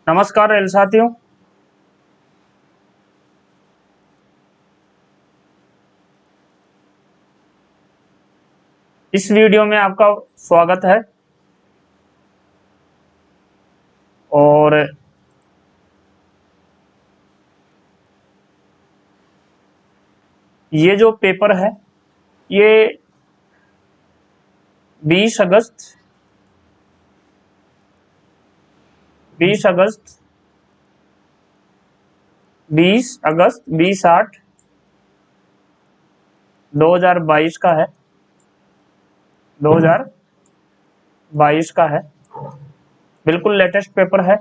नमस्कार एल साथियों। इस वीडियो में आपका स्वागत है और ये जो पेपर है ये 20 अगस्त 20 अगस्त 20/8 2022 का है 2022 का है। बिल्कुल लेटेस्ट पेपर है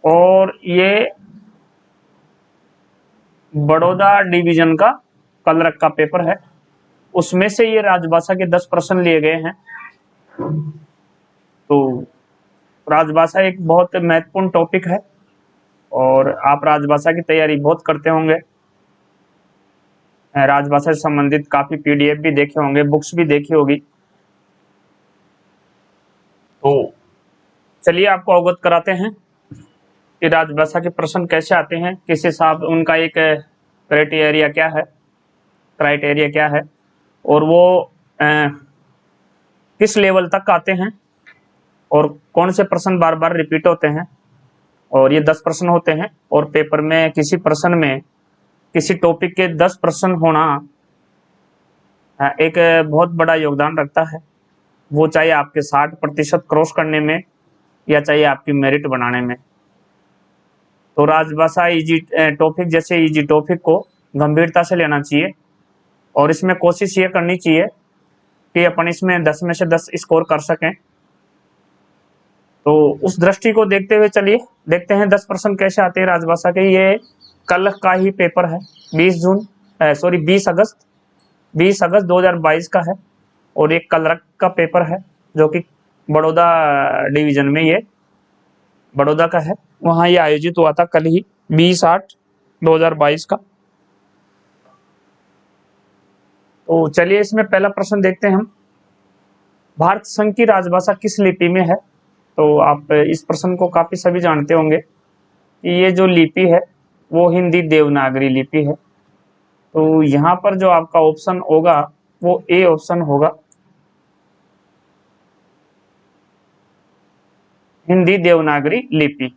और ये बड़ौदा डिवीजन का कलरक का पेपर है। उसमें से ये राजभाषा के 10 प्रश्न लिए गए हैं। तो राजभाषा एक बहुत महत्वपूर्ण टॉपिक है और आप राजभाषा की तैयारी बहुत करते होंगे। राजभाषा से संबंधित काफी पीडीएफ भी देखे होंगे, बुक्स भी देखी होगी। तो चलिए आपको अवगत कराते हैं कि राजभाषा के प्रश्न कैसे आते हैं, किस हिसाब उनका एक क्राइटेरिया क्या है और वो किस लेवल तक आते हैं और कौन से प्रश्न बार बार रिपीट होते हैं। और ये 10 प्रश्न होते हैं और पेपर में किसी प्रश्न में किसी टॉपिक के 10 प्रश्न होना एक बहुत बड़ा योगदान रखता है। वो चाहे आपके 60% क्रॉस करने में या चाहे आपकी मेरिट बनाने में। तो राजभाषा इजी टॉपिक जैसे इजी टॉपिक को गंभीरता से लेना चाहिए और इसमें कोशिश ये करनी चाहिए कि अपन इसमें 10 में से 10 स्कोर कर सकें। तो उस दृष्टि को देखते हुए चलिए देखते हैं 10 प्रश्न कैसे आते हैं राजभाषा के। ये कल का ही पेपर है, 20 अगस्त 2022 का है और एक कलरक का पेपर है जो कि बड़ौदा डिवीजन में ये बड़ौदा का है। वहां ये आयोजित हुआ था कल ही 20/8/2022 का। तो चलिए इसमें पहला प्रश्न देखते हैं हम। भारत संघ की राजभाषा किस लिपि में है? तो आप इस प्रश्न को काफी सभी जानते होंगे कि ये जो लिपि है वो हिंदी देवनागरी लिपि है। तो यहाँ पर जो आपका ऑप्शन होगा वो ए ऑप्शन होगा, हिंदी देवनागरी लिपि।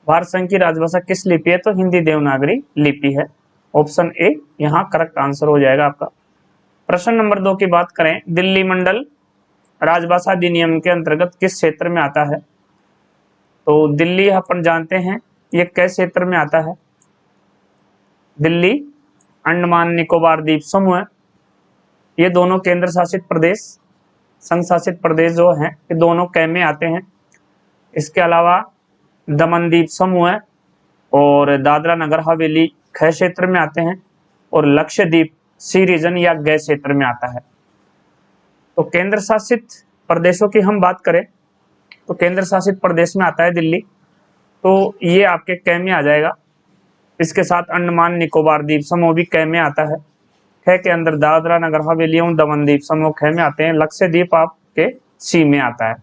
भारत संघ की राजभाषा किस लिपि है? तो हिंदी देवनागरी लिपि है। ऑप्शन ए यहाँ करेक्ट आंसर हो जाएगा आपका। प्रश्न नंबर 2 की बात करें, दिल्ली मंडल राजभाषा अधिनियम के अंतर्गत किस क्षेत्र में आता है? तो दिल्ली अपन जानते हैं ये किस क्षेत्र में आता है? दिल्ली अंडमान निकोबार द्वीप समूह, ये दोनों केंद्र शासित प्रदेश संघ शासित प्रदेश जो हैं ये दोनों कै में आते हैं। इसके अलावा दमन द्वीप समूह और दादरा नगर हवेली ख क्षेत्र में आते हैं और लक्षद्वीप सी रीजन या ग क्षेत्र में आता है। तो केंद्र शासित प्रदेशों की हम बात करें तो केंद्र शासित प्रदेश में आता है दिल्ली, तो ये आपके कै में आ जाएगा। इसके साथ अंडमान निकोबार द्वीप समूह भी कै में आता है। ख के अंदर दादरा नगर हवेली एवं दमन द्वीप समूह ख में आते हैं। लक्षद्वीप आपके सी में आता है।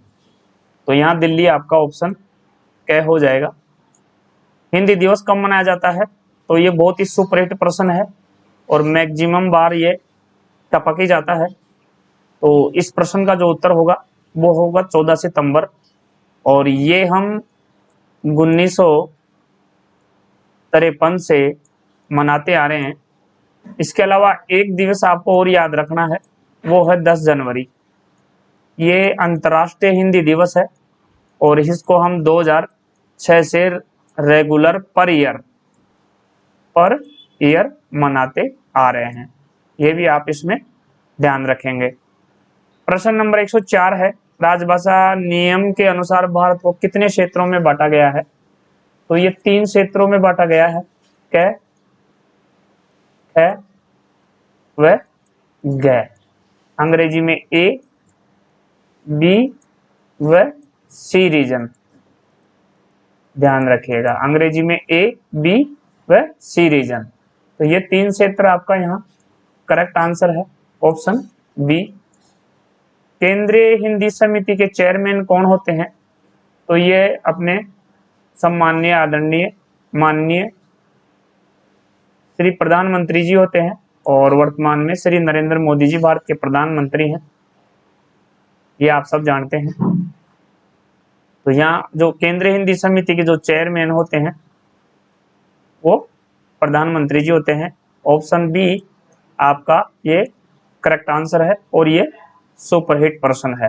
तो यहाँ दिल्ली आपका ऑप्शन कै हो जाएगा। हिंदी दिवस कब मनाया जाता है? तो ये बहुत ही सुपरहिट प्रश्न है और मैक्सिमम बार ये टपक ही जाता है। तो इस प्रश्न का जो उत्तर होगा वो होगा 14 सितंबर और ये हम 1953 से मनाते आ रहे हैं। इसके अलावा एक दिवस आपको और याद रखना है, वो है 10 जनवरी। ये अंतर्राष्ट्रीय हिंदी दिवस है और इसको हम 2006 से रेगुलर पर ईयर मनाते आ रहे हैं। ये भी आप इसमें ध्यान रखेंगे। प्रश्न नंबर 104 है, राजभाषा नियम के अनुसार भारत को कितने क्षेत्रों में बांटा गया है? तो ये 3 क्षेत्रों में बांटा गया है। क्या है व ग। अंग्रेजी में ए, बी व सी रीजन, ध्यान रखिएगा। अंग्रेजी में ए, बी व सी रीजन। तो ये 3 क्षेत्र आपका यहाँ करेक्ट आंसर है, ऑप्शन बी। केंद्रीय हिंदी समिति के चेयरमैन कौन होते हैं? तो ये अपने सम्माननीय आदरणीय माननीय श्री प्रधानमंत्री जी होते हैं और वर्तमान में श्री नरेंद्र मोदी जी भारत के प्रधानमंत्री हैं, ये आप सब जानते हैं। तो यहाँ जो केंद्रीय हिंदी समिति के जो चेयरमैन होते हैं वो प्रधानमंत्री जी होते हैं। ऑप्शन बी आपका ये करेक्ट आंसर है और ये सुपरहिट प्रश्न है।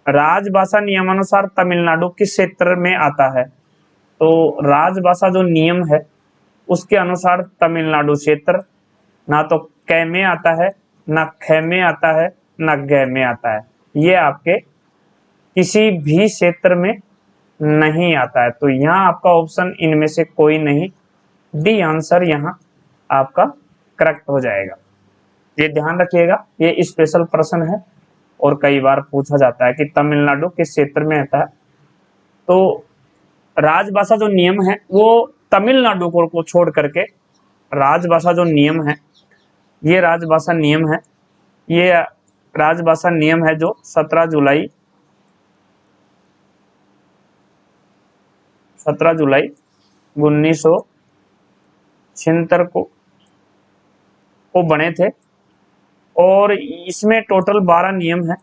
राजभाषा नियमानुसार तमिलनाडु किस क्षेत्र में आता है? तो राजभाषा जो नियम है उसके अनुसार तमिलनाडु क्षेत्र ना तो कै में आता है, ना ख में आता है, ना ग में आता है। ये आपके किसी भी क्षेत्र में नहीं आता है। तो यहाँ आपका ऑप्शन इनमें से कोई नहीं, डी आंसर यहाँ आपका करेक्ट हो जाएगा। ये ध्यान रखिएगा, ये स्पेशल प्रश्न है और कई बार पूछा जाता है कि तमिलनाडु किस क्षेत्र में आता है। तो राजभाषा जो नियम है वो तमिलनाडु को छोड़ करके राजभाषा जो नियम है, ये राजभाषा नियम है, ये राजभाषा नियम है जो 17 जुलाई 1976 को बने थे और इसमें टोटल 12 नियम है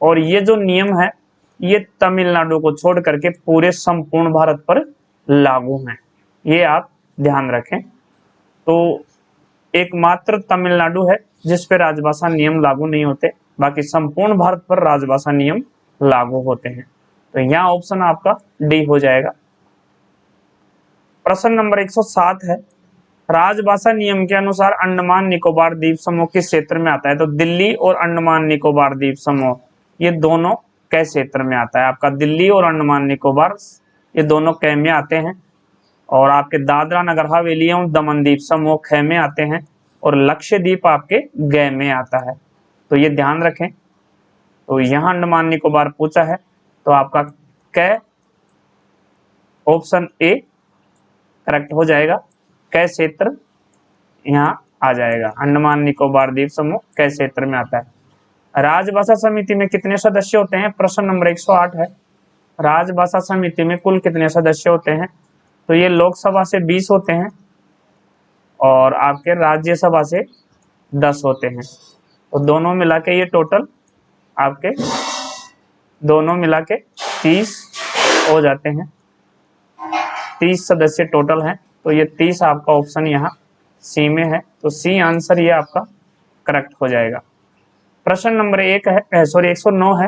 और ये जो नियम है ये तमिलनाडु को छोड़ करके पूरे संपूर्ण भारत पर लागू हैं, ये आप ध्यान रखें। तो एकमात्र तमिलनाडु है जिस पे राजभाषा नियम लागू नहीं होते, बाकी संपूर्ण भारत पर राजभाषा नियम लागू होते हैं। तो यहाँ ऑप्शन आपका डी हो जाएगा। प्रश्न नंबर 107 है, राजभाषा नियम के अनुसार अंडमान निकोबार द्वीप समूह किस क्षेत्र में आता है? तो दिल्ली और अंडमान निकोबार द्वीप समूह ये दोनों कै क्षेत्र में आता है? आपका दिल्ली और अंडमान निकोबार ये दोनों कै में आते हैं और आपके दादरा नगर हवेली एवं दमन द्वीप समूह ख में आते हैं और लक्षद्वीप आपके ग में आता है। तो ये ध्यान रखें। तो यहाँ अंडमान निकोबार पूछा है तो आपका कै ऑप्शन ए करेक्ट हो जाएगा। कै क्षेत्र यहाँ आ जाएगा, अंडमान निकोबार द्वीप समूह कै क्षेत्र में आता है। राजभाषा समिति में कितने सदस्य होते हैं? प्रश्न नंबर 108 है, राजभाषा समिति में कुल कितने सदस्य होते हैं? तो ये लोकसभा से 20 होते हैं और आपके राज्यसभा से 10 होते हैं। तो दोनों मिला के ये टोटल आपके दोनों मिला के 30 हो जाते हैं, 30 सदस्य टोटल हैं। तो ये 30 आपका ऑप्शन यहाँ सी में है, तो सी आंसर ये आपका करेक्ट हो जाएगा। प्रश्न नंबर 109 है,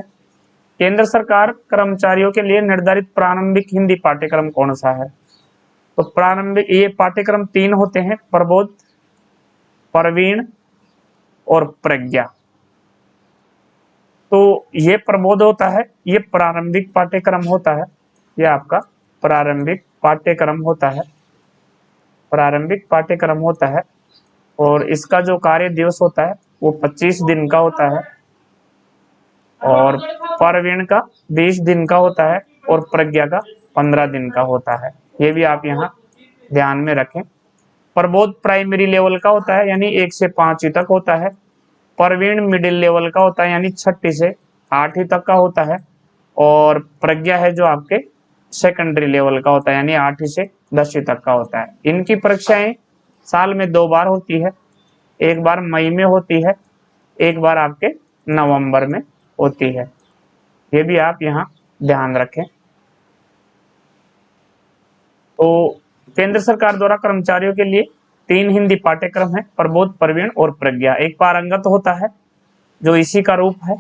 केंद्र सरकार कर्मचारियों के लिए निर्धारित प्रारंभिक हिंदी पाठ्यक्रम कौन सा है? तो प्रारंभिक ये पाठ्यक्रम 3 होते हैं, प्रबोध, प्रवीण और प्रज्ञा। तो ये प्रबोध होता है, ये प्रारंभिक पाठ्यक्रम होता है, ये आपका प्रारंभिक पाठ्यक्रम होता है, प्रारंभिक पाठ्यक्रम होता है और इसका जो कार्य दिवस होता है वो 25 दिन का होता है और प्रवीण का 20 दिन का होता है और प्रज्ञा का 15 दिन का होता है। ये भी आप यहाँ ध्यान में रखें। प्रबोध प्राइमरी लेवल का होता है यानी 1 से 5 तक होता है, प्रवीण मिडिल लेवल का होता है यानी 6 से 8 तक का होता है और प्रज्ञा है जो आपके सेकेंडरी लेवल का होता है यानी 8 से 10 तक का होता है। इनकी परीक्षाएं साल में 2 बार होती है, एक बार मई में होती है, एक बार आपके नवंबर में होती है, ये भी आप यहाँ ध्यान रखें। तो केंद्र सरकार द्वारा कर्मचारियों के लिए 3 हिंदी पाठ्यक्रम है, प्रबोध, प्रवीण और प्रज्ञा। एक पारंगत होता है जो इसी का रूप है,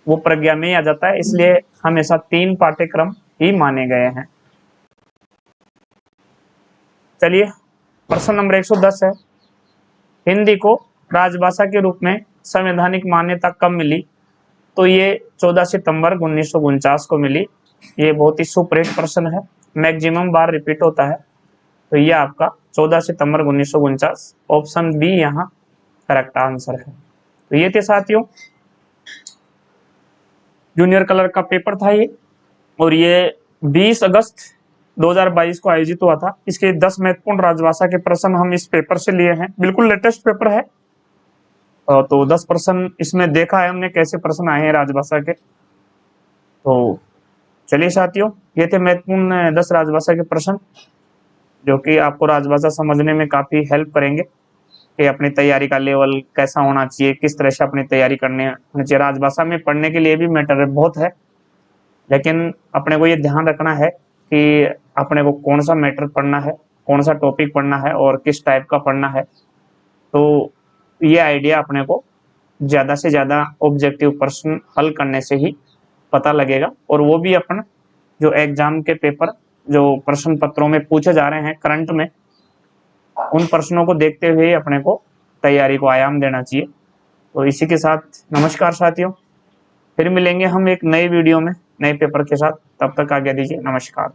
वो प्रज्ञा में आ जाता है, इसलिए हमेशा 3 पाठ्यक्रम ही माने गए हैं। चलिए प्रश्न नंबर 110 है, हिंदी को राजभाषा के रूप में संवैधानिक मान्यता कब मिली? तो ये 14 सितंबर 1949 को मिली। ये बहुत ही सुपरहिट प्रश्न है, मैक्सिमम बार रिपीट होता है। तो ये आपका 14 सितंबर 1949 ऑप्शन बी यहाँ करेक्ट आंसर है। तो ये थे साथियों जूनियर कलर का पेपर था ये, और ये 20 अगस्त 2022 को आयोजित हुआ था। इसके 10 महत्वपूर्ण राजभाषा के प्रश्न हम इस पेपर से लिए हैं, बिल्कुल लेटेस्ट पेपर है तो 10 प्रश्न इसमें देखा है हमने कैसे प्रश्न आए हैं राजभाषा के। तो चलिए साथियों, ये थे महत्वपूर्ण 10 राजभाषा के प्रश्न जो कि आपको राजभाषा समझने में काफी हेल्प करेंगे कि अपनी तैयारी का लेवल कैसा होना चाहिए, किस तरह से अपनी तैयारी करनी चाहिए। राजभाषा में पढ़ने के लिए भी मैटर बहुत है, लेकिन अपने को ये ध्यान रखना है कि अपने को कौन सा मैटर पढ़ना है, कौन सा टॉपिक पढ़ना है और किस टाइप का पढ़ना है। तो ये आइडिया अपने को ज़्यादा से ज़्यादा ऑब्जेक्टिव प्रश्न हल करने से ही पता लगेगा, और वो भी अपन जो एग्जाम के पेपर जो प्रश्न पत्रों में पूछे जा रहे हैं करंट में, उन प्रश्नों को देखते हुए ही अपने को तैयारी को आयाम देना चाहिए। तो इसी के साथ नमस्कार साथियों, फिर मिलेंगे हम एक नए वीडियो में नए पेपर के साथ। तब तक आज्ञा दीजिए, नमस्कार।